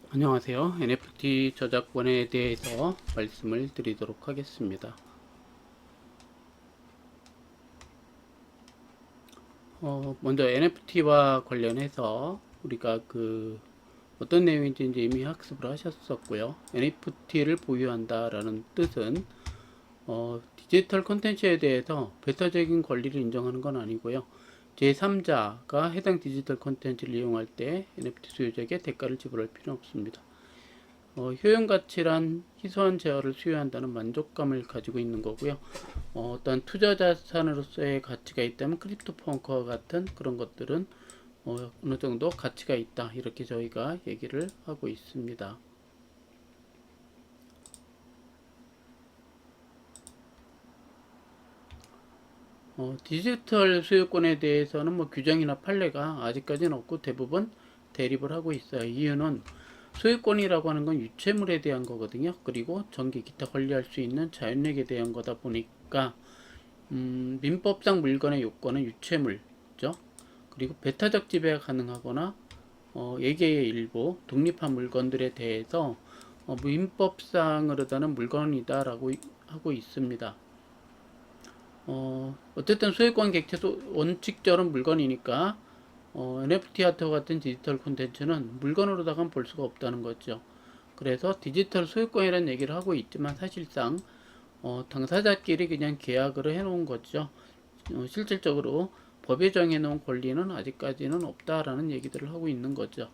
안녕하세요. NFT 저작권에 대해서 말씀을 드리도록 하겠습니다. 먼저 NFT와 관련해서 우리가 어떤 내용인지 이미 학습을 하셨었고요. NFT를 보유한다라는 뜻은 디지털 콘텐츠에 대해서 배타적인 권리를 인정하는 건 아니고요. 제3자가 해당 디지털 콘텐츠를 이용할 때 NFT 소유자에게 대가를 지불할 필요는 없습니다. 효용 가치란 희소한 재화를 수요한다는 만족감을 가지고 있는 거고요. 어떤 투자 자산으로서의 가치가 있다면 크립토펑크와 같은 그런 것들은 어느 정도 가치가 있다, 이렇게 저희가 얘기를 하고 있습니다. 디지털 소유권에 대해서는 규정이나 판례가 아직까지는 없고 대부분 대립을 하고 있어요. 이유는 소유권이라고 하는 건 유체물에 대한 거거든요. 그리고 전기 기타 권리할 수 있는 자연력에 대한 거다 보니까 민법상 물건의 요건은 유체물죠. 그리고 배타적 지배가 가능하거나 예계의 일부 독립한 물건들에 대해서 민법상으로다는 물건이다라고 하고 있습니다. 어쨌든 소유권 객체도 원칙적으로 물건이니까 NFT 아트 같은 디지털 콘텐츠는 물건으로다가는 볼 수가 없다는 거죠. 그래서 디지털 소유권이라는 얘기를 하고 있지만 사실상 당사자끼리 그냥 계약을 해놓은 거죠. 실질적으로 법에 정해놓은 권리는 아직까지는 없다라는 얘기들을 하고 있는 거죠.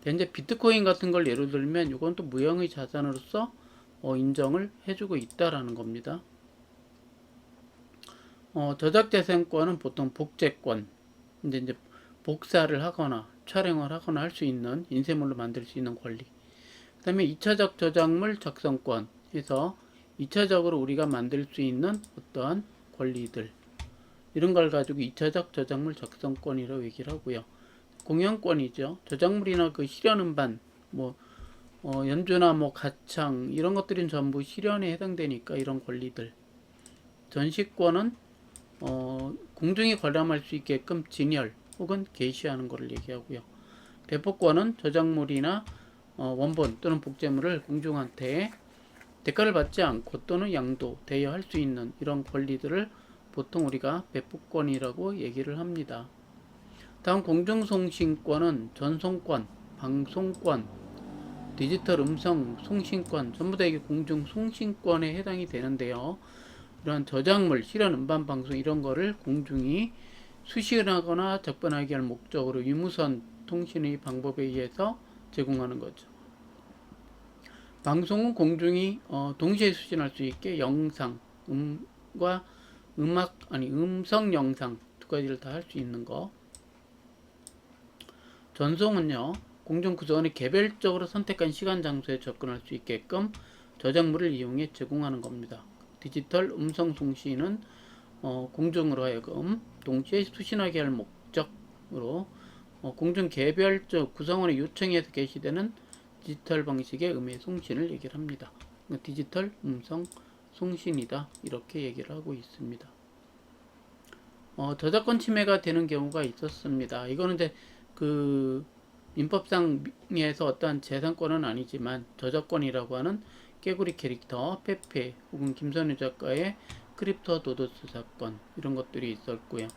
현재 비트코인 같은 걸 예로 들면 이건 또 무형의 자산으로서 인정을 해주고 있다라는 겁니다. 저작재생권은 보통 복제권, 이제 복사를 하거나 촬영을 하거나 할 수 있는 인쇄물로 만들 수 있는 권리. 그 다음에 2차적 저작물 작성권 해서 2차적으로 우리가 만들 수 있는 어떠한 권리들, 이런 걸 가지고 2차적 저작물 작성권이라고 얘기를 하고요. 공연권이죠. 저작물이나 그 실현음반, 연주나 가창, 이런 것들은 전부 실현에 해당되니까 이런 권리들. 전시권은 공중이 관람할 수 있게끔 진열 혹은 게시하는 것을 얘기하고요. 배포권은 저작물이나 원본 또는 복제물을 공중한테 대가를 받지 않고 또는 양도, 대여할 수 있는 이런 권리들을 보통 우리가 배포권이라고 얘기를 합니다. 다음 공중송신권은 전송권, 방송권, 디지털 음성 송신권, 전부 다 이게 공중송신권에 해당이 되는데요. 이런 저작물, 실현 음반 방송 이런 거를 공중이 수신하거나 접근하기 할 목적으로 유무선 통신의 방법에 의해서 제공하는 거죠. 방송은 공중이 동시에 수신할 수 있게 영상, 음과 음성 영상 두 가지를 다 할 수 있는 거. 전송은요, 공중 구조원이 개별적으로 선택한 시간 장소에 접근할 수 있게끔 저작물을 이용해 제공하는 겁니다. 디지털 음성 송신은 공중으로 하여금 동시에 수신하게 할 목적으로 공중 개별적 구성원의 요청에서 게시되는 디지털 방식의 음의 송신을 얘기를 합니다. 디지털 음성 송신이다, 이렇게 얘기를 하고 있습니다. 저작권 침해가 되는 경우가 있었습니다. 이거는 이제 민법상에서 어떠한 재산권은 아니지만 저작권이라고 하는 깨구리 캐릭터 페페 혹은 김선우 작가의 크립토 도도스 사건, 이런 것들이 있었고요.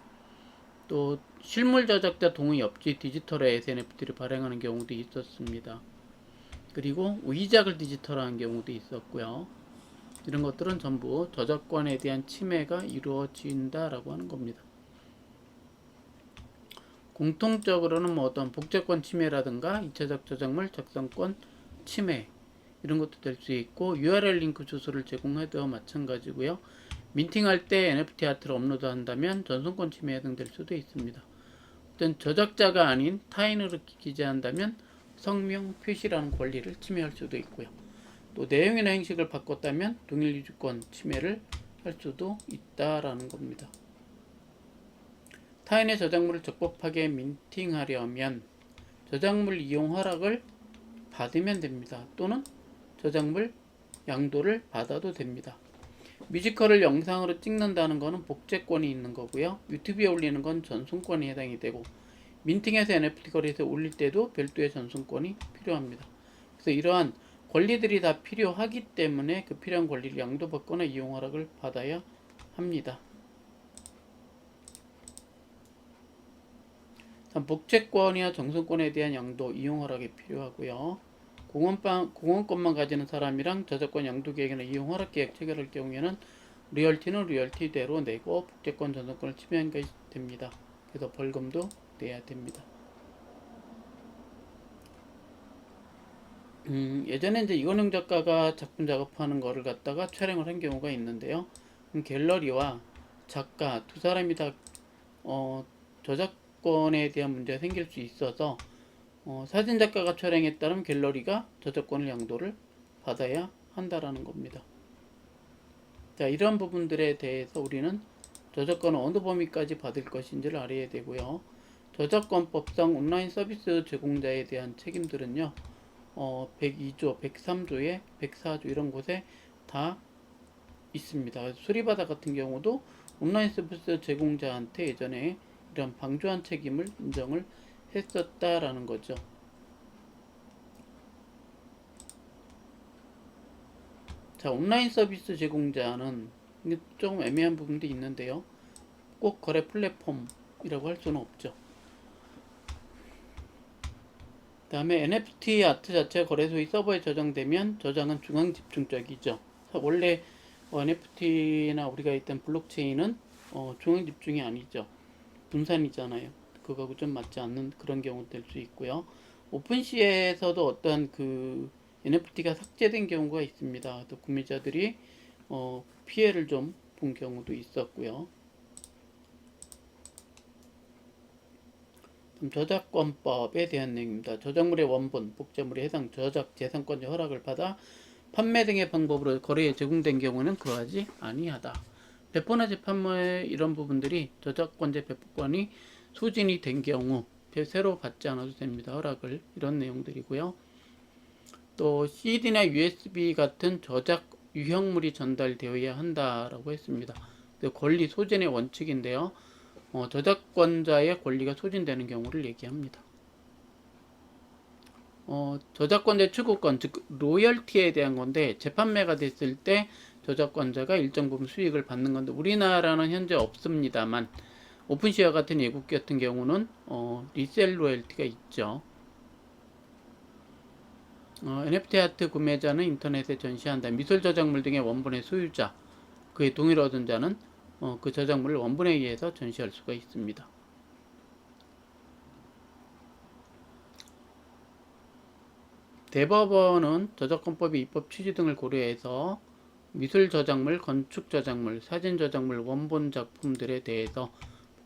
또 실물 저작자 동의 없이 디지털에서 NFT를 발행하는 경우도 있었습니다. 그리고 위작을 디지털화한 경우도 있었고요. 이런 것들은 전부 저작권에 대한 침해가 이루어진다라고 하는 겁니다. 공통적으로는 어떤 복제권 침해라든가 2차적 저작물 작성권 침해, 이런 것도 될 수 있고, URL 링크 주소를 제공해도 마찬가지고요. 민팅할 때 NFT 아트를 업로드한다면 전송권 침해에 해당될 수도 있습니다. 어떤 저작자가 아닌 타인으로 기재한다면 성명 표시라는 권리를 침해할 수도 있고요. 또 내용이나 형식을 바꿨다면 동일 유지권 침해를 할 수도 있다라는 겁니다. 타인의 저작물을 적법하게 민팅하려면 저작물 이용 허락을 받으면 됩니다. 또는 저작물 양도를 받아도 됩니다. 뮤지컬을 영상으로 찍는다는 것은 복제권이 있는 거고요. 유튜브에 올리는 건 전송권이 해당이 되고, 민팅해서 NFT 거래소에 올릴 때도 별도의 전송권이 필요합니다. 그래서 이러한 권리들이 다 필요하기 때문에 그 필요한 권리를 양도받거나 이용 허락을 받아야 합니다. 복제권이나 정성권에 대한 양도, 이용 허락이 필요하고요. 공원권만 가지는 사람이랑 저작권 양도 계획이나 이용 허락 계획 체결할 경우에는 로열티는 로열티대로 내고 복제권 전송권을 침해한 것이 됩니다. 그래서 벌금도 내야 됩니다. 예전에 이제 이건영 작가가 작품 작업하는 거를 갖다가 촬영을 한 경우가 있는데요. 갤러리와 작가 두 사람이 다 저작권에 대한 문제가 생길 수 있어서 사진 작가가 촬영했다면 갤러리가 저작권을 양도를 받아야 한다라는 겁니다. 자, 이런 부분들에 대해서 우리는 저작권을 어느 범위까지 받을 것인지를 알아야 되고요. 저작권법상 온라인 서비스 제공자에 대한 책임들은요. 102조, 103조에 104조 이런 곳에 다 있습니다. 수리바다 같은 경우도 온라인 서비스 제공자한테 예전에 이런 방조한 책임을 인정을 했었다라는 거죠. 자, 온라인 서비스 제공자는 조금 애매한 부분도 있는데요. 꼭 거래 플랫폼이라고 할 수는 없죠. 그 다음에 NFT 아트 자체가 거래소의 서버에 저장되면 저장은 중앙 집중적이죠. 원래 NFT나 우리가 있던 블록체인은 중앙 집중이 아니죠. 분산이잖아요. 그거하고 좀 맞지 않는 그런 경우 될 수 있고요. 오픈시에서도 어떤 그 NFT가 삭제된 경우가 있습니다. 또 구매자들이 피해를 좀 본 경우도 있었고요. 저작권법에 대한 내용입니다. 저작물의 원본, 복제물에 해당 저작 재산권자 허락을 받아 판매 등의 방법으로 거래에 제공된 경우는 그러하지 아니하다. 배포나 재판매 이런 부분들이 저작권자 배포권이 소진이 된 경우 새로 받지 않아도 됩니다. 허락을 이런 내용들이고요. 또 CD나 USB 같은 저작 유형물이 전달되어야 한다라고 했습니다. 권리 소진의 원칙인데요. 저작권자의 권리가 소진되는 경우를 얘기합니다. 저작권자 추구권, 즉 로열티에 대한 건데 재판매가 됐을 때 저작권자가 일정 부분 수익을 받는 건데 우리나라는 현재 없습니다만 오픈시와 같은 외국 같은 경우는 리셀 로열티가 있죠. NFT 아트 구매자는 인터넷에 전시한다. 미술 저작물 등의 원본의 소유자, 그의 동의를 얻은 자는 그 저작물을 원본에 의해서 전시할 수가 있습니다. 대법원은 저작권법의 입법 취지 등을 고려해서 미술 저작물, 건축 저작물, 사진 저작물, 원본 작품들에 대해서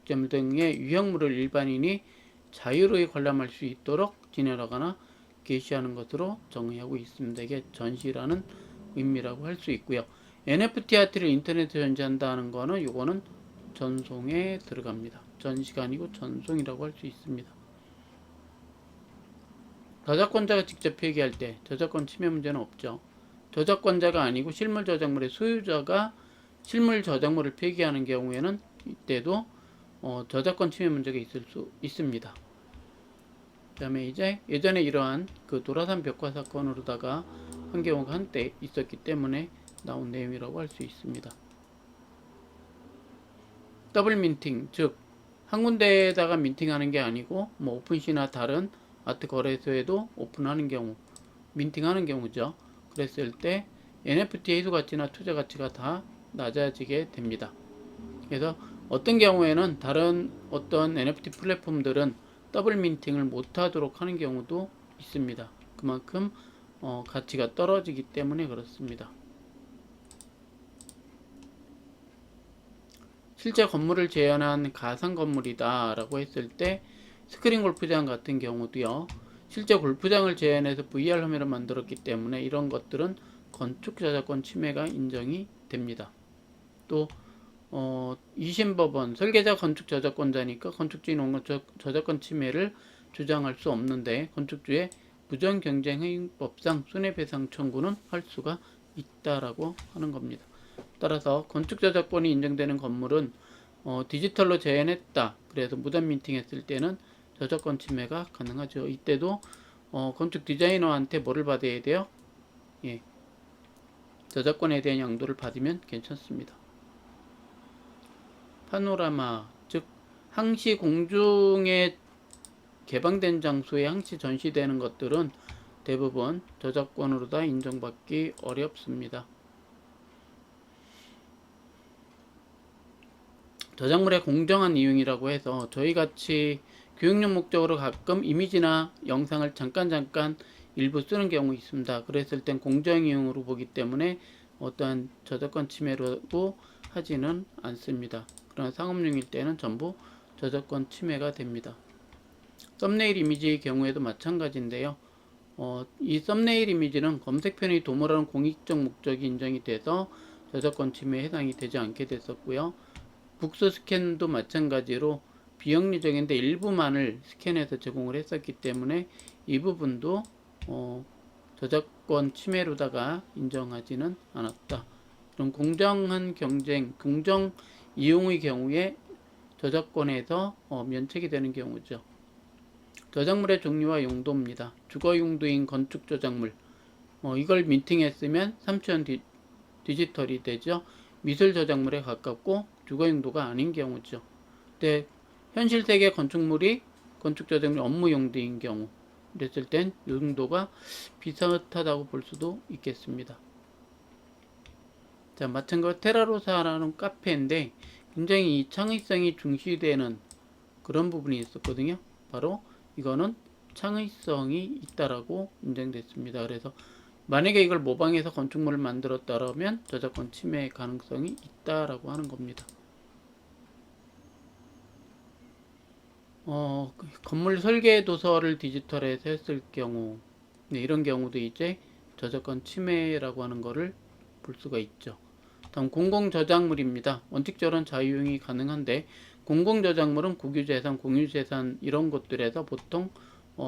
복제물 등의 유형물을 일반인이 자유로이 관람할 수 있도록 진열하거나 게시하는 것으로 정의하고 있습니다. 이게 전시라는 의미라고 할 수 있고요. NFT 아트를 인터넷에 전시한다는 거는 요거는 전송에 들어갑니다. 전시가 아니고 전송이라고 할 수 있습니다. 저작권자가 직접 폐기할 때 저작권 침해 문제는 없죠. 저작권자가 아니고 실물 저작물의 소유자가 실물 저작물을 폐기하는 경우에는 이때도 저작권 침해 문제가 있을 수 있습니다. 그 다음에 이제 예전에 이러한 그 도라산 벽화 사건으로다가 한 경우가 한때 있었기 때문에 나온 내용이라고 할 수 있습니다. 더블 민팅, 즉 한 군데에다가 민팅하는 게 아니고 뭐 오픈시나 다른 아트 거래소에도 오픈하는 경우, 민팅하는 경우죠. 그랬을 때 NFT 해소 가치나 투자 가치가 다 낮아지게 됩니다. 그래서 어떤 경우에는 다른 어떤 NFT 플랫폼들은 더블 민팅을 못하도록 하는 경우도 있습니다. 그만큼 가치가 떨어지기 때문에 그렇습니다. 실제 건물을 재현한 가상 건물이다 라고 했을 때 스크린 골프장 같은 경우도요. 실제 골프장을 재현해서 VR 화면을 만들었기 때문에 이런 것들은 건축 저작권 침해가 인정이 됩니다. 또 2심 법원 설계자 건축 저작권자니까 건축주인 원가 저작권 침해를 주장할 수 없는데 건축주의 부정경쟁행위법상 손해배상 청구는 할 수가 있다라고 하는 겁니다. 따라서 건축 저작권이 인정되는 건물은 디지털로 재현했다. 그래서 무단 민팅했을 때는 저작권 침해가 가능하죠. 이때도 건축 디자이너한테 뭐를 받아야 돼요? 예, 저작권에 대한 양도를 받으면 괜찮습니다. 파노라마, 즉 항시 공중에 개방된 장소에 항시 전시되는 것들은 대부분 저작권으로 다 인정받기 어렵습니다. 저작물의 공정한 이용이라고 해서 저희같이 교육용 목적으로 가끔 이미지나 영상을 잠깐 일부 쓰는 경우 있습니다. 그랬을 땐 공정 이용으로 보기 때문에 어떠한 저작권 침해라고 하지는 않습니다. 그러나 상업용일 때는 전부 저작권 침해가 됩니다. 썸네일 이미지의 경우에도 마찬가지인데요. 이 썸네일 이미지는 검색편의 도모라는 공익적 목적이 인정이 돼서 저작권 침해에 해당이 되지 않게 됐었고요. 북스 스캔도 마찬가지로 비영리적인데 일부만을 스캔해서 제공을 했었기 때문에 이 부분도 저작권 침해로다가 인정하지는 않았다. 그럼 공정한 경쟁, 공정 이용의 경우에 저작권에서 면책이 되는 경우죠. 저작물의 종류와 용도입니다. 주거 용도인 건축 저작물, 이걸 민팅했으면 3차원 디지털이 되죠. 미술 저작물에 가깝고 주거 용도가 아닌 경우죠. 근데 현실 세계 건축물이 건축 저작물 업무 용도인 경우, 그랬을 땐 용도가 비슷하다고 볼 수도 있겠습니다. 자, 마찬가지로 테라로사라는 카페인데 굉장히 이 창의성이 중시되는 그런 부분이 있었거든요. 바로 이거는 창의성이 있다라고 인정됐습니다. 그래서 만약에 이걸 모방해서 건축물을 만들었다면 저작권 침해 가능성이 있다라고 하는 겁니다. 건물 설계 도서를 디지털에서 했을 경우, 네, 이런 경우도 이제 저작권 침해라고 하는 거를 볼 수가 있죠. 다음 공공저작물입니다. 원칙적으로는 자유용이 가능한데 공공저작물은 국유재산, 공유재산 이런 것들에서 보통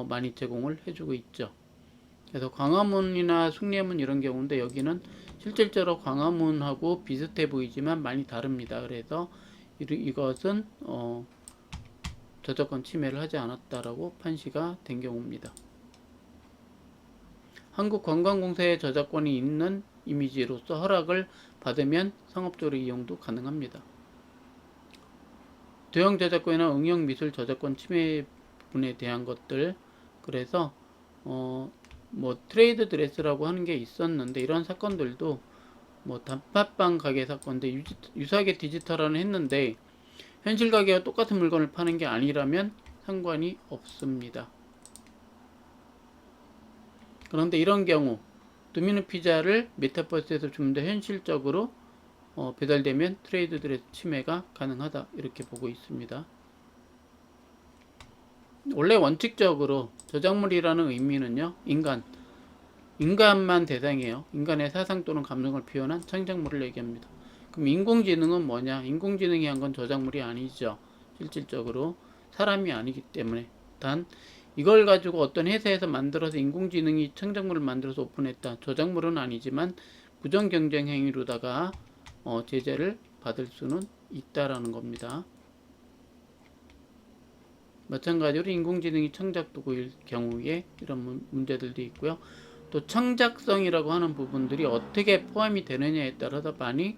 많이 제공을 해주고 있죠. 그래서 광화문이나 숭례문 이런 경우인데 여기는 실질적으로 광화문하고 비슷해 보이지만 많이 다릅니다. 그래서 이것은 저작권 침해를 하지 않았다라고 판시가 된 경우입니다. 한국관광공사의 저작권이 있는 이미지로서 허락을 받으면 상업적으로 이용도 가능합니다. 도형 저작권이나 응용 미술 저작권 침해 부분에 대한 것들, 그래서 뭐 트레이드 드레스라고 하는 게 있었는데 이런 사건들도 뭐 단팥빵 가게 사건인데 유사하게 디지털화는 했는데 현실 가게와 똑같은 물건을 파는 게 아니라면 상관이 없습니다. 그런데 이런 경우 도미노 피자를 메타버스에서 좀 더 현실적으로 배달되면 트레이드 드레스 침해가 가능하다 이렇게 보고 있습니다. 원래 원칙적으로 저작물이라는 의미는요, 인간만 대상이에요. 인간의 사상 또는 감정을 표현한 창작물을 얘기합니다. 그럼 인공지능은 뭐냐? 인공지능이 한 건 저작물이 아니죠. 실질적으로 사람이 아니기 때문에. 단 이걸 가지고 어떤 회사에서 만들어서 인공지능이 창작물을 만들어서 오픈했다. 저작물은 아니지만 부정 경쟁 행위로다가 제재를 받을 수는 있다라는 겁니다. 마찬가지로 인공지능이 창작도구일 경우에 이런 문제들도 있고요. 또 창작성이라고 하는 부분들이 어떻게 포함이 되느냐에 따라서 많이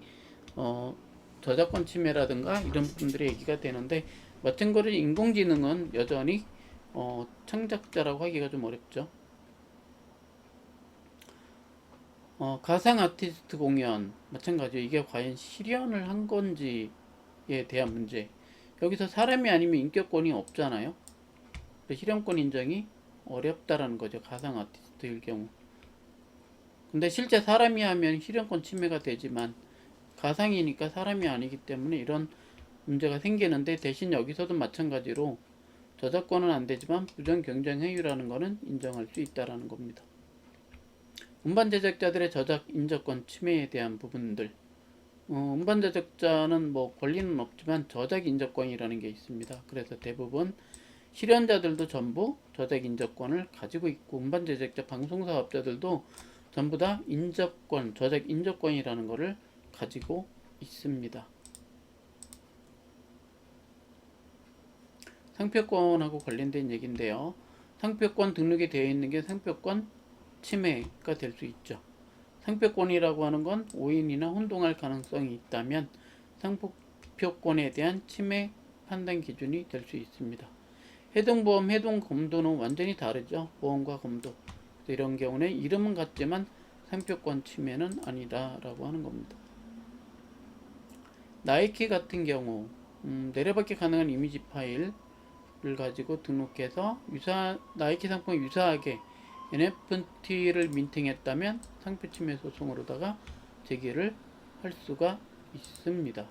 저작권 침해라든가 이런 부분들이 얘기가 되는데, 마찬가지로 인공지능은 여전히 창작자라고 하기가 좀 어렵죠. 가상 아티스트 공연 마찬가지로 이게 과연 실현을 한 건지에 대한 문제. 여기서 사람이 아니면 인격권이 없잖아요. 실현권 인정이 어렵다라는 거죠. 가상 아티스트일 경우. 근데 실제 사람이 하면 실현권 침해가 되지만 가상이니까 사람이 아니기 때문에 이런 문제가 생기는데, 대신 여기서도 마찬가지로 저작권은 안 되지만 부정 경쟁 행위라는 거는 인정할 수 있다라는 겁니다. 음반 제작자들의 저작 인저권 침해에 대한 부분들. 음반 제작자는 뭐 권리는 없지만 저작 인저권이라는 게 있습니다. 그래서 대부분 실현자들도 전부 저작 인저권을 가지고 있고, 음반 제작자 방송사업자들도 전부 다 인저권, 저작 인저권이라는 것을 가지고 있습니다. 상표권하고 관련된 얘기인데요. 상표권 등록이 되어 있는 게 상표권 침해가 될 수 있죠. 상표권이라고 하는 건 오인이나 혼동할 가능성이 있다면 상표권에 대한 침해 판단 기준이 될 수 있습니다. 해동보험, 해동검도는 완전히 다르죠. 보험과 검도. 이런 경우는 이름은 같지만 상표권 침해는 아니다 라고 하는 겁니다. 나이키 같은 경우 내려받기 가능한 이미지 파일을 가지고 등록해서 나이키 상품과 유사하게 NFT를 민팅했다면 상표 침해 소송으로다가 제기를 할 수가 있습니다.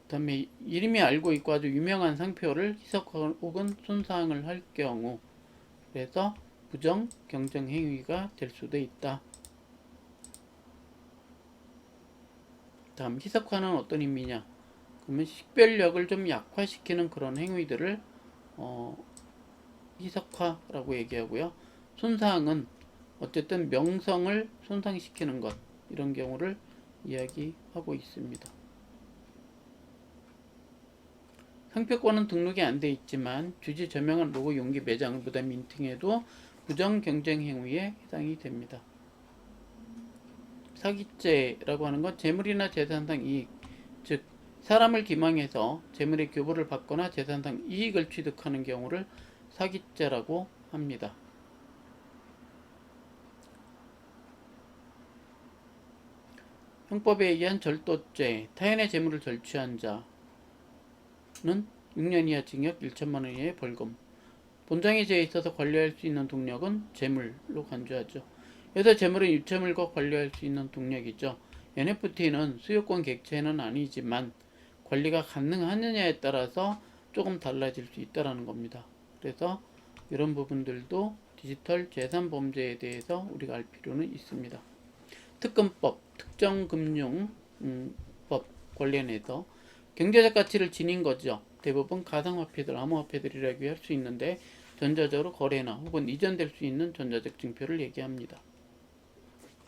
그 다음에 이름이 알고 있고 아주 유명한 상표를 희석 혹은 손상을 할 경우, 그래서 부정 경쟁 행위가 될 수도 있다. 다음 희석화는 어떤 의미냐? 그러면 식별력을 좀 약화시키는 그런 행위들을 희석화라고 얘기하고요. 손상은 어쨌든 명성을 손상시키는 것, 이런 경우를 이야기하고 있습니다. 상표권은 등록이 안 돼 있지만 주지 저명한 로고 용기 매장을 보다 민팅해도 부정 경쟁 행위에 해당이 됩니다. 사기죄라고 하는 건 재물이나 재산상 이익, 즉 사람을 기망해서 재물의 교부를 받거나 재산상 이익을 취득하는 경우를 사기죄라고 합니다. 형법에 의한 절도죄, 타인의 재물을 절취한 자는 6년 이하 징역 1천만 원 이하의 벌금. 본장의 죄에 있어서 관리할 수 있는 동력은 재물로 간주하죠. 여기서 재물은 유체물과 관리할 수 있는 동력이죠. NFT는 수요권 객체는 아니지만 관리가 가능하느냐에 따라서 조금 달라질 수 있다는 겁니다. 그래서 이런 부분들도 디지털 재산 범죄에 대해서 우리가 알 필요는 있습니다. 특검법, 특정금융법 관련해서 경제적 가치를 지닌 거죠. 대부분 가상화폐들, 암호화폐들이라고 할 수 있는데 전자적으로 거래나 혹은 이전될 수 있는 전자적 증표를 얘기합니다.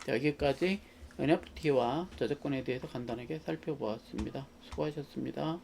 여기까지 NFT와 저작권에 대해서 간단하게 살펴보았습니다. 수고하셨습니다.